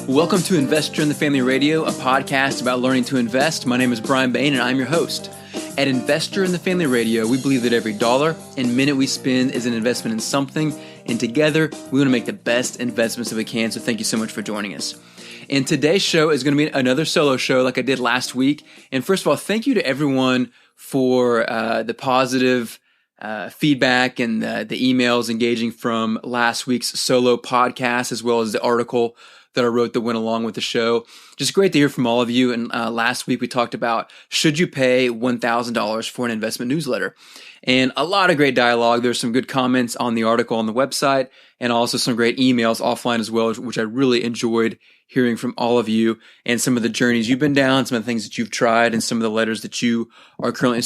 Welcome to Investor in the Family Radio, a podcast about learning to invest. My name is Brian Bain, and I'm your host. At Investor in the Family Radio, we believe that every dollar and minute we spend is an investment in something, and together we want to make the best investments that we can, so thank you so much for joining us. And today's show is going to be another solo show like I did last week. And first of all, thank you to everyone for the positive feedback and the emails engaging from last week's solo podcast, as well as the article that I wrote that went along with the show. Just great to hear from all of you. And last week we talked about, should you pay $1,000 for an investment newsletter? And a lot of great dialogue. There's some good comments on the article on the website, and also some great emails offline as well, which I really enjoyed hearing from all of you, and some of the journeys you've been down, some of the things that you've tried, and some of the letters that you are currently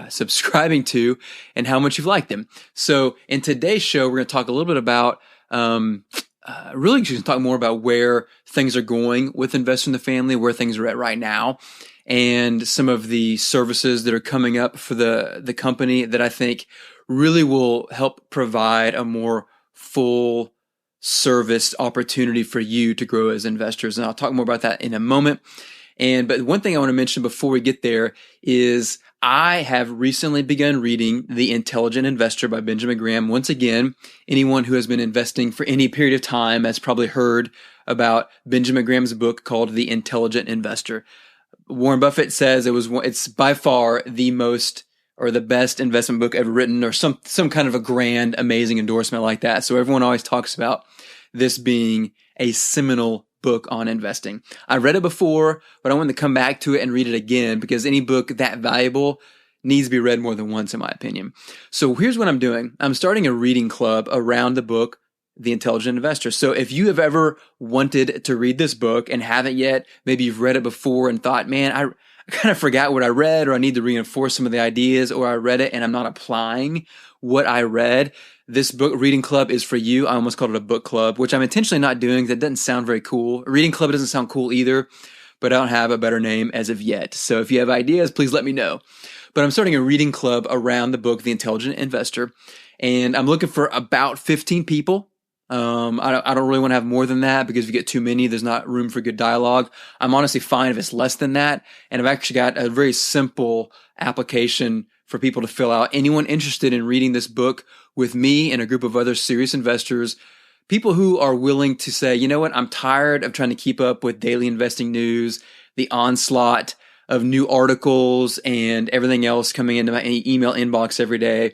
subscribing to, and how much you've liked them. So in today's show, we're going to talk a little bit about really just talk more about where things are going with Investor in the Family, where things are at right now, and some of the services that are coming up for the company that I think really will help provide a more full service opportunity for you to grow as investors. And I'll talk more about that in a moment. But one thing I want to mention before we get there is I have recently begun reading The Intelligent Investor by Benjamin Graham. Once again, anyone who has been investing for any period of time has probably heard about Benjamin Graham's book called The Intelligent Investor. Warren Buffett says it's by far the most or the best investment book ever written, or some kind of a grand, amazing endorsement like that. So everyone always talks about this being a seminal book on investing. I read it before, but I wanted to come back to it and read it again, because any book that valuable needs to be read more than once, in my opinion. So here's what I'm doing. I'm starting a reading club around the book, The Intelligent Investor. So if you have ever wanted to read this book and haven't yet, maybe you've read it before and thought, man, I kind of forgot what I read, or I need to reinforce some of the ideas, or I read it and I'm not applying what I read, this book reading club is for you. I almost called it a book club, which I'm intentionally not doing. That doesn't sound very cool. A reading club doesn't sound cool either, but I don't have a better name as of yet. So if you have ideas, please let me know. But I'm starting a reading club around the book, The Intelligent Investor, and I'm looking for about 15 people. I don't really want to have more than that, because if you get too many, there's not room for good dialogue. I'm honestly fine if it's less than that. And I've actually got a very simple application for people to fill out. Anyone interested in reading this book with me and a group of other serious investors, people who are willing to say, you know what, I'm tired of trying to keep up with daily investing news, the onslaught of new articles and everything else coming into my email inbox every day.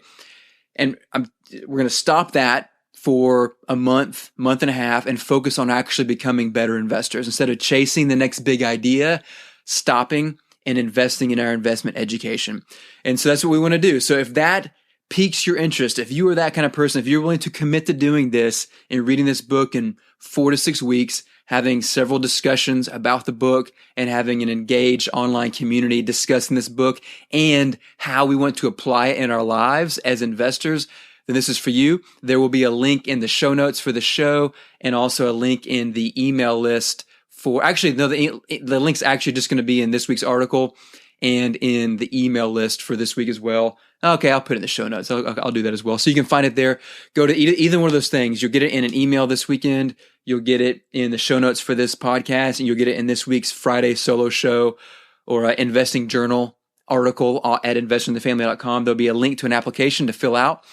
And we're going to stop that for a month and a half, and focus on actually becoming better investors. Instead of chasing the next big idea, stopping and investing in our investment education. And so that's what we want to do. So if that piques your interest, if you are that kind of person, if you're willing to commit to doing this and reading this book in 4 to 6 weeks, having several discussions about the book, and having an engaged online community discussing this book and how we want to apply it in our lives as investors, then this is for you. There will be a link in the show notes for the show, and also a link in the email list the link's actually just going to be in this week's article and in the email list for this week as well. Okay, I'll put it in the show notes. I'll do that as well. So you can find it there. Go to either one of those things. You'll get it in an email this weekend. You'll get it in the show notes for this podcast, and you'll get it in this week's Friday solo show or investing journal article at investorinthefamily.com. There'll be a link to an application to fill out.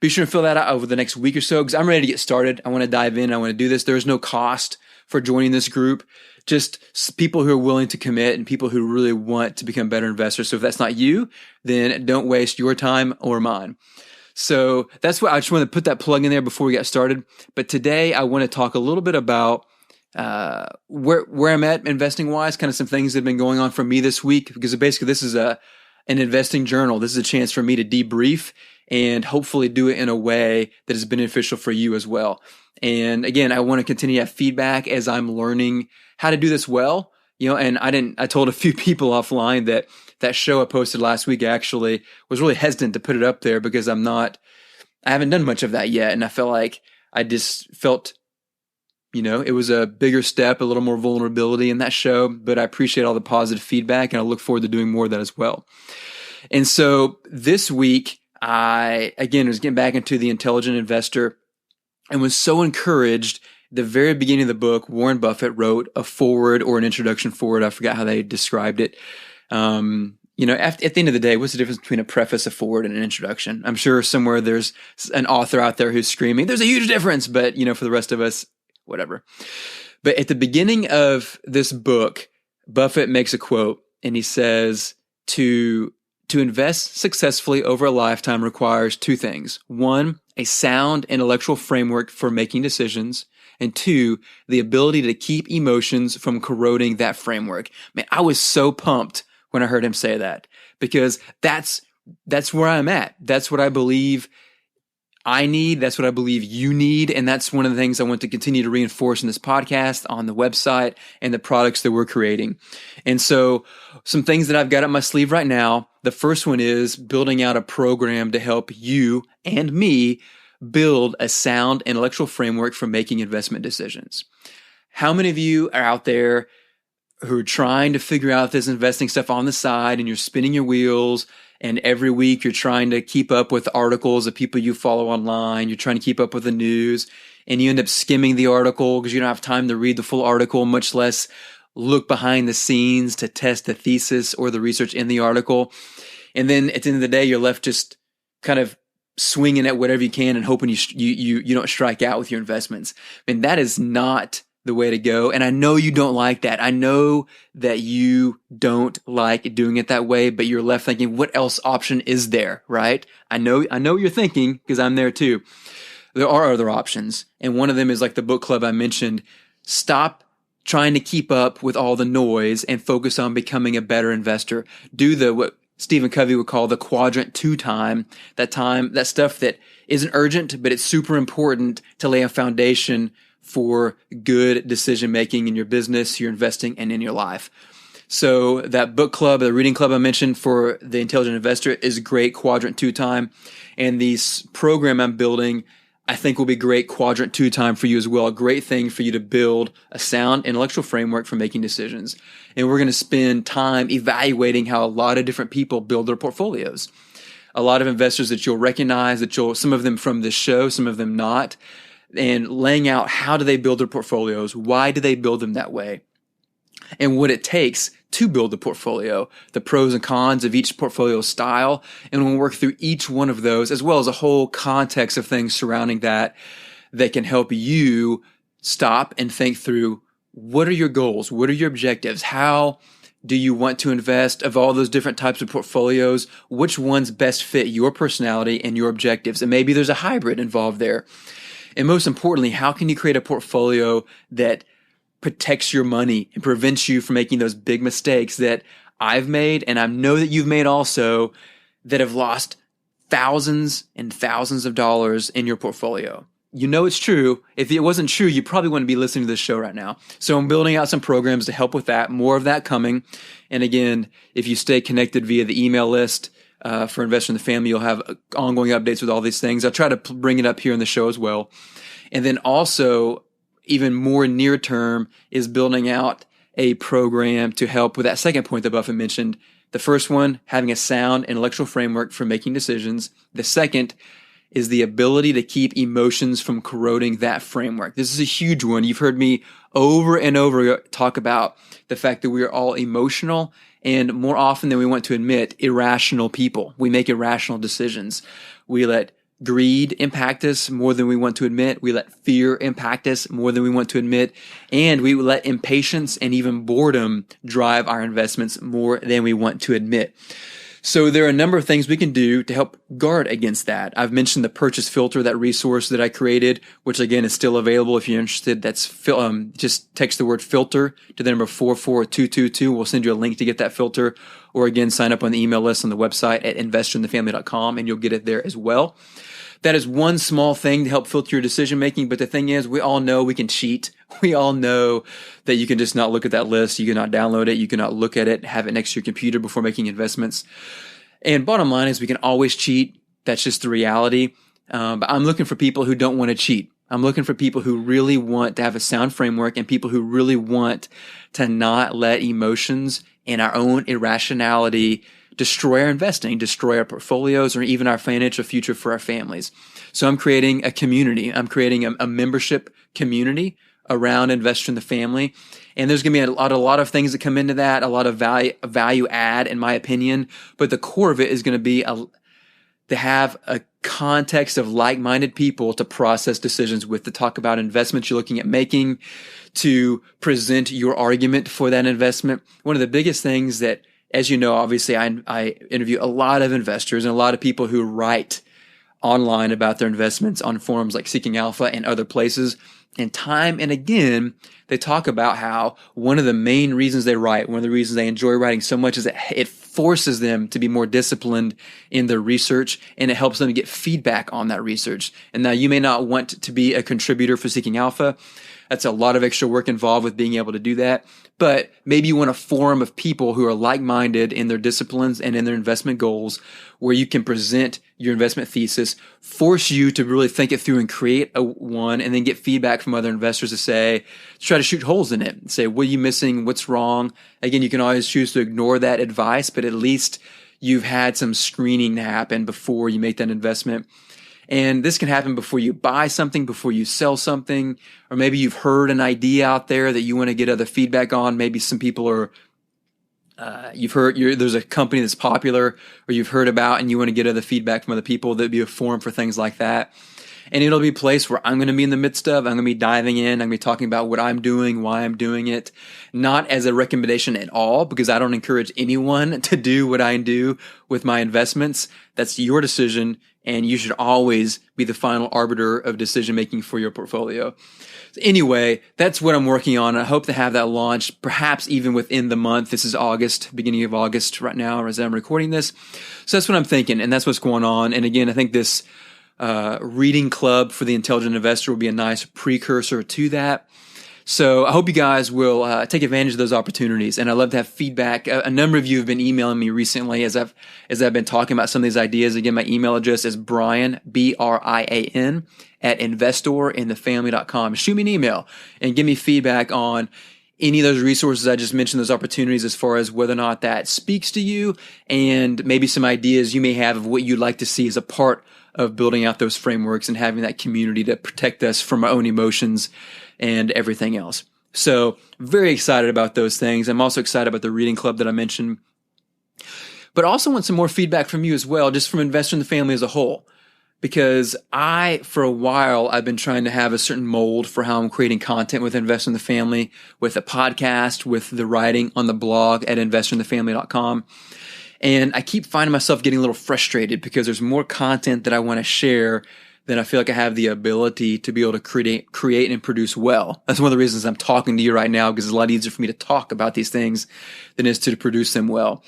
Be sure to fill that out over the next week or so, because I'm ready to get started. I want to dive in. I want to do this. There is no cost for joining this group. Just people who are willing to commit and people who really want to become better investors. So if that's not you, then don't waste your time or mine. So that's what I just want to put that plug in there before we get started. But today I want to talk a little bit about where I'm at investing wise, kind of some things that have been going on for me this week, because basically this is an investing journal. This is a chance for me to debrief and hopefully do it in a way that is beneficial for you as well. And again, I want to continue to have feedback as I'm learning how to do this well. And I told a few people offline that show I posted last week actually was really hesitant to put it up there, because I haven't done much of that yet. And I felt like it was a bigger step, a little more vulnerability in that show, but I appreciate all the positive feedback, and I look forward to doing more of that as well. And so this week, I, again, was getting back into The Intelligent Investor and was so encouraged the very beginning of the book, Warren Buffett wrote a foreword or an introduction forward. I forgot how they described it. At the end of the day, what's the difference between a preface, a forward, and an introduction? I'm sure somewhere there's an author out there who's screaming, there's a huge difference, but for the rest of us, whatever. But at the beginning of this book, Buffett makes a quote, and he says, to invest successfully over a lifetime requires two things. One, a sound intellectual framework for making decisions. And two, the ability to keep emotions from corroding that framework. Man, I was so pumped when I heard him say that, because that's where I'm at. That's what I believe I need. That's what I believe you need. And that's one of the things I want to continue to reinforce in this podcast, on the website, and the products that we're creating. And so some things that I've got up my sleeve right now. The first one is building out a program to help you and me build a sound intellectual framework for making investment decisions. How many of you are out there who are trying to figure out this investing stuff on the side, and you're spinning your wheels, and every week you're trying to keep up with articles of people you follow online, you're trying to keep up with the news, and you end up skimming the article because you don't have time to read the full article, much less look behind the scenes to test the thesis or the research in the article. And then at the end of the day, you're left just kind of swinging at whatever you can and hoping you don't strike out with your investments. I mean, that is not the way to go. And I know you don't like that. I know that you don't like doing it that way, but you're left thinking, what else option is there, right? I know what you're thinking, because I'm there too. There are other options. And one of them is like the book club I mentioned. Stop trying to keep up with all the noise and focus on becoming a better investor. Do what Stephen Covey would call the quadrant 2 time, that stuff that isn't urgent, but it's super important to lay a foundation for good decision making in your business, your investing, and in your life. So that book club, the reading club I mentioned for the intelligent investor, is great quadrant 2 time. And this program I'm building, I think, will be great quadrant 2 time for you as well. A great thing for you to build a sound intellectual framework for making decisions. And we're going to spend time evaluating how a lot of different people build their portfolios. A lot of investors that you'll recognize, some of them from this show, some of them not, and laying out how do they build their portfolios, why do they build them that way, and what it takes to build the portfolio, the pros and cons of each portfolio style. And we'll work through each one of those, as well as a whole context of things surrounding that can help you stop and think through, what are your goals? What are your objectives? How do you want to invest? Of all those different types of portfolios, which ones best fit your personality and your objectives? And maybe there's a hybrid involved there. And most importantly, how can you create a portfolio that protects your money and prevents you from making those big mistakes that I've made, and I know that you've made also, that have lost thousands and thousands of dollars in your portfolio? You know it's true. If it wasn't true, you probably wouldn't be listening to this show right now. So I'm building out some programs to help with that. More of that coming. And again, if you stay connected via the email list for Investor in the Family, you'll have ongoing updates with all these things. I'll try to bring it up here in the show as well. And then also, even more near term, is building out a program to help with that second point that Buffett mentioned. The first one, having a sound intellectual framework for making decisions. The second is the ability to keep emotions from corroding that framework. This is a huge one. You've heard me over and over talk about the fact that we are all emotional, and more often than we want to admit, irrational people. We make irrational decisions. We let greed impact us more than we want to admit. We let fear impact us more than we want to admit. And we let impatience and even boredom drive our investments more than we want to admit. So there are a number of things we can do to help guard against that. I've mentioned the purchase filter, that resource that I created, which again is still available if you're interested. That's just text the word filter to the number 44222. We'll send you a link to get that filter. Or again, sign up on the email list on the website at investorinthefamily.com, and you'll get it there as well. That is one small thing to help filter your decision making. But the thing is, we all know we can cheat. We all know that you can just not look at that list. You cannot download it. You cannot look at it, have it next to your computer before making investments. And bottom line is, we can always cheat. That's just the reality. But I'm looking for people who don't want to cheat. I'm looking for people who really want to have a sound framework, and people who really want to not let emotions and our own irrationality destroy our investing, destroy our portfolios, or even our financial future for our families. So I'm creating a community. I'm creating a membership community around Investor in the Family. And there's going to be a lot of things that come into that, a lot of value add, in my opinion. But the core of it is going to be to have a context of like-minded people to process decisions with, to talk about investments you're looking at making, to present your argument for that investment. One of the biggest things that, as you know, obviously I interview a lot of investors and a lot of people who write online about their investments on forums like Seeking Alpha and other places. And time and again, they talk about how one of the main reasons they write, one of the reasons they enjoy writing so much, is that it forces them to be more disciplined in their research, and it helps them get feedback on that research. And now you may not want to be a contributor for Seeking Alpha. That's a lot of extra work involved with being able to do that. But maybe you want a forum of people who are like-minded in their disciplines and in their investment goals, where you can present your investment thesis, force you to really think it through and create one, and then get feedback from other investors to say, try to shoot holes in it, say, what are you missing? What's wrong? Again, you can always choose to ignore that advice, but at least you've had some screening happen before you make that investment. And this can happen before you buy something, before you sell something, or maybe you've heard an idea out there that you want to get other feedback on. Maybe some people are, you've heard there's a company that's popular or you've heard about, and you want to get other feedback from other people. There'd be a forum for things like that. And it'll be a place where I'm going to be in the midst of. I'm going to be diving in. I'm going to be talking about what I'm doing, why I'm doing it, not as a recommendation at all, because I don't encourage anyone to do what I do with my investments. That's your decision, and you should always be the final arbiter of decision making for your portfolio. So anyway, that's what I'm working on. I hope to have that launched, perhaps even within the month. This is August, beginning of August right now, as I'm recording this. So that's what I'm thinking, and that's what's going on. And again, I think this reading club for the intelligent investor will be a nice precursor to that. So I hope you guys will take advantage of those opportunities, and I'd love to have feedback. A number of you have been emailing me recently as I've been talking about some of these ideas. Again, my email address is Brian, BRIAN, at investorinthefamily.com. Shoot me an email and give me feedback on any of those resources I just mentioned, those opportunities, as far as whether or not that speaks to you, and maybe some ideas you may have of what you'd like to see as a part of building out those frameworks and having that community to protect us from our own emotions and everything else. So very excited about those things. I'm also excited about the reading club that I mentioned, but also want some more feedback from you as well, just from Investor in the Family as a whole. Because for a while, I've been trying to have a certain mold for how I'm creating content with Investor in the Family, with the podcast, with the writing on the blog at investorinthefamily.com. And I keep finding myself getting a little frustrated because there's more content that I want to share than I feel like I have the ability to be able to create and produce well. That's one of the reasons I'm talking to you right now, because it's a lot easier for me to talk about these things than it is to produce them well.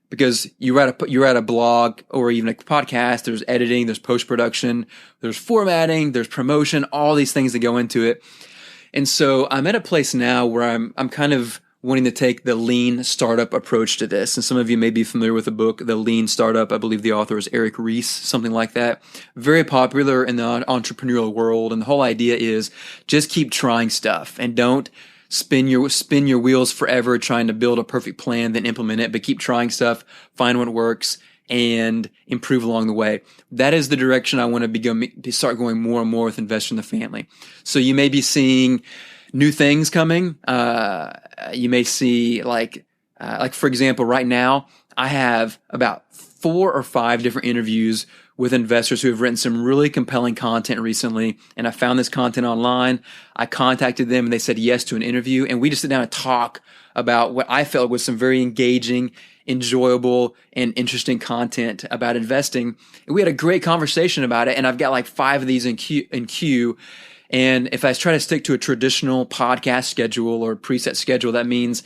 Because you write a blog or even a podcast, there's editing, there's post-production, there's formatting, there's promotion, all these things that go into it. And so I'm at a place now where I'm kind of wanting to take the lean startup approach to this. And some of you may be familiar with the book, The Lean Startup. I believe the author is Eric Ries, something like that. Very popular in the entrepreneurial world. And the whole idea is just keep trying stuff and don't spin your wheels forever trying to build a perfect plan, then implement it, but keep trying stuff, find what works, and improve along the way. That is the direction I want to start going more and more with Investor in the Family. So you may be seeing new things coming. You may see like for example, right now I have about 4 or 5 different interviews with investors who have written some really compelling content recently. And I found this content online. I contacted them and they said yes to an interview. And we just sit down and talk about what I felt was some very engaging, enjoyable, and interesting content about investing. And we had a great conversation about it. And I've got like 5 of these in queue. And if I try to stick to a traditional podcast schedule or preset schedule, that means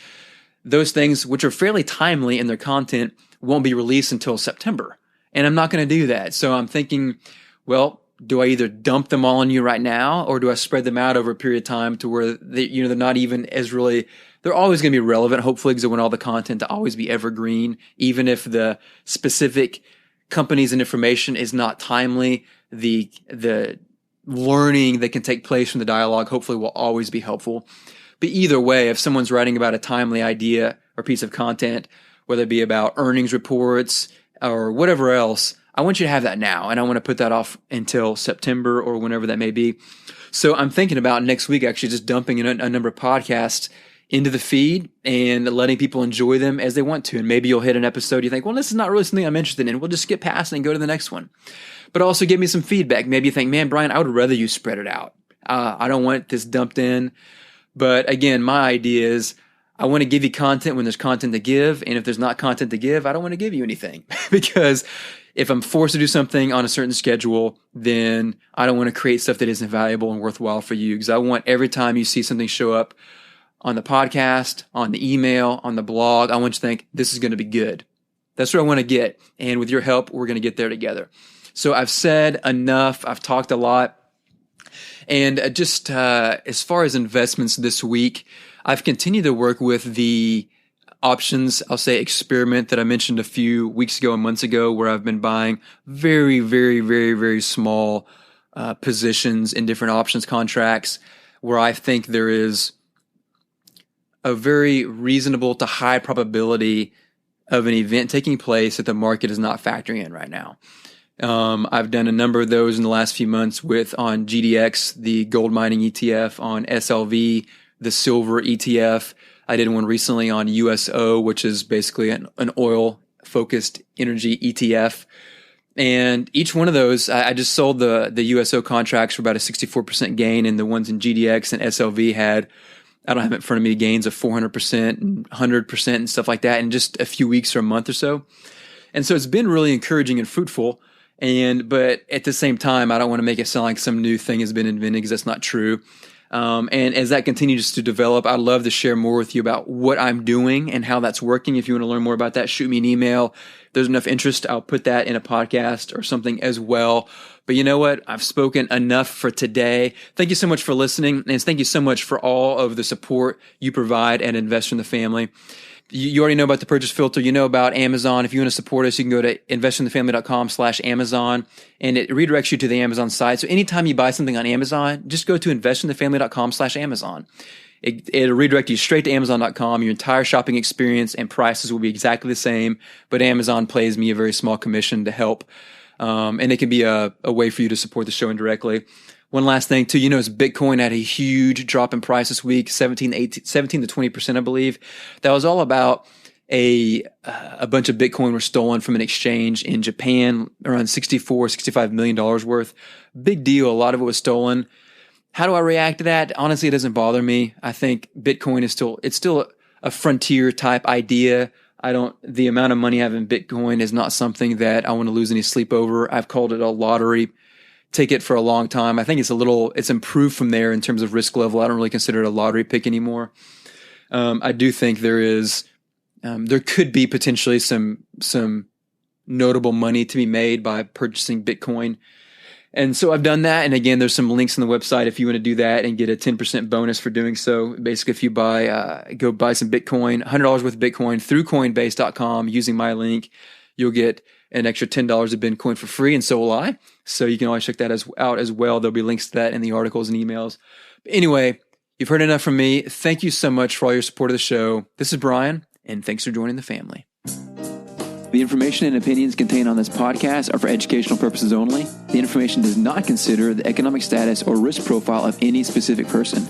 those things, which are fairly timely in their content, won't be released until September. And I'm not going to do that. So I'm thinking, well, do I either dump them all on you right now, or do I spread them out over a period of time to where they're not even as really, they're always going to be relevant, hopefully, because I want all the content to always be evergreen, even if the specific companies and information is not timely. The learning that can take place from the dialogue hopefully will always be helpful. But either way, if someone's writing about a timely idea or piece of content, whether it be about earnings reports or whatever else, I want you to have that now. And I want to put that off until September or whenever that may be. So I'm thinking about next week actually just dumping a number of podcasts into the feed and letting people enjoy them as they want to. And maybe you'll hit an episode you think, well, this is not really something I'm interested in. We'll just skip past it and go to the next one. But also give me some feedback. Maybe you think, man, Brian, I would rather you spread it out. I don't want this dumped in. But again, my idea is I want to give you content when there's content to give. And if there's not content to give, I don't want to give you anything. Because if I'm forced to do something on a certain schedule, then I don't want to create stuff that isn't valuable and worthwhile for you. Because I want every time you see something show up on the podcast, on the email, on the blog, I want you to think, this is going to be good. That's what I want to get. And with your help, we're going to get there together. So I've said enough. I've talked a lot. And just as far as investments this week, I've continued to work with the options, I'll say experiment that I mentioned a few weeks ago and months ago, where I've been buying very, very, very, very small positions in different options contracts where I think there is a very reasonable to high probability of an event taking place that the market is not factoring in right now. I've done a number of those in the last few months on GDX, the gold mining ETF, on SLV, the silver ETF. I did one recently on USO, which is basically an oil focused energy ETF. And each one of those, I just sold the USO contracts for about a 64% gain, and the ones in GDX and SLV had, I don't have it in front of me, gains of 400% and 100% and stuff like that in just a few weeks or a month or so. And so it's been really encouraging and fruitful. But at the same time, I don't want to make it sound like some new thing has been invented, because that's not true. And as that continues to develop, I'd love to share more with you about what I'm doing and how that's working. If you want to learn more about that, shoot me an email. If there's enough interest, I'll put that in a podcast or something as well. But you know what? I've spoken enough for today. Thank you so much for listening. And thank you so much for all of the support you provide at Investor in the Family. You already know about the purchase filter. You know about Amazon. If you want to support us, you can go to investorinthefamily.com/Amazon, and it redirects you to the Amazon site. So anytime you buy something on Amazon, just go to investorinthefamily.com/Amazon. It'll redirect you straight to Amazon.com. Your entire shopping experience and prices will be exactly the same, but Amazon pays me a very small commission to help. And it can be a way for you to support the show indirectly. One last thing too, is Bitcoin had a huge drop in price this week, 17 to 20%, I believe. That was all about a bunch of Bitcoin were stolen from an exchange in Japan, around $65 million worth. Big deal. A lot of it was stolen. How do I react to that? Honestly, it doesn't bother me. I think Bitcoin is still a frontier type idea. The amount of money I have in Bitcoin is not something that I want to lose any sleep over. I've called it a lottery ticket for a long time. I think it's improved from there in terms of risk level. I don't really consider it a lottery pick anymore. I do think there could be potentially some notable money to be made by purchasing Bitcoin. And so I've done that. And again, there's some links on the website if you want to do that and get a 10% bonus for doing so. Basically, if you go buy some Bitcoin, $100 worth of Bitcoin through Coinbase.com using my link, you'll get an extra $10 of Bitcoin for free, and so will I. So you can always check that out as well. There'll be links to that in the articles and emails. But anyway, you've heard enough from me. Thank you so much for all your support of the show. This is Brian, and thanks for joining the family. The information and opinions contained on this podcast are for educational purposes only. The information does not consider the economic status or risk profile of any specific person.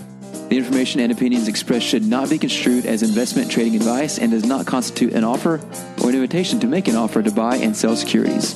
The information and opinions expressed should not be construed as investment trading advice and does not constitute an offer or an invitation to make an offer to buy and sell securities.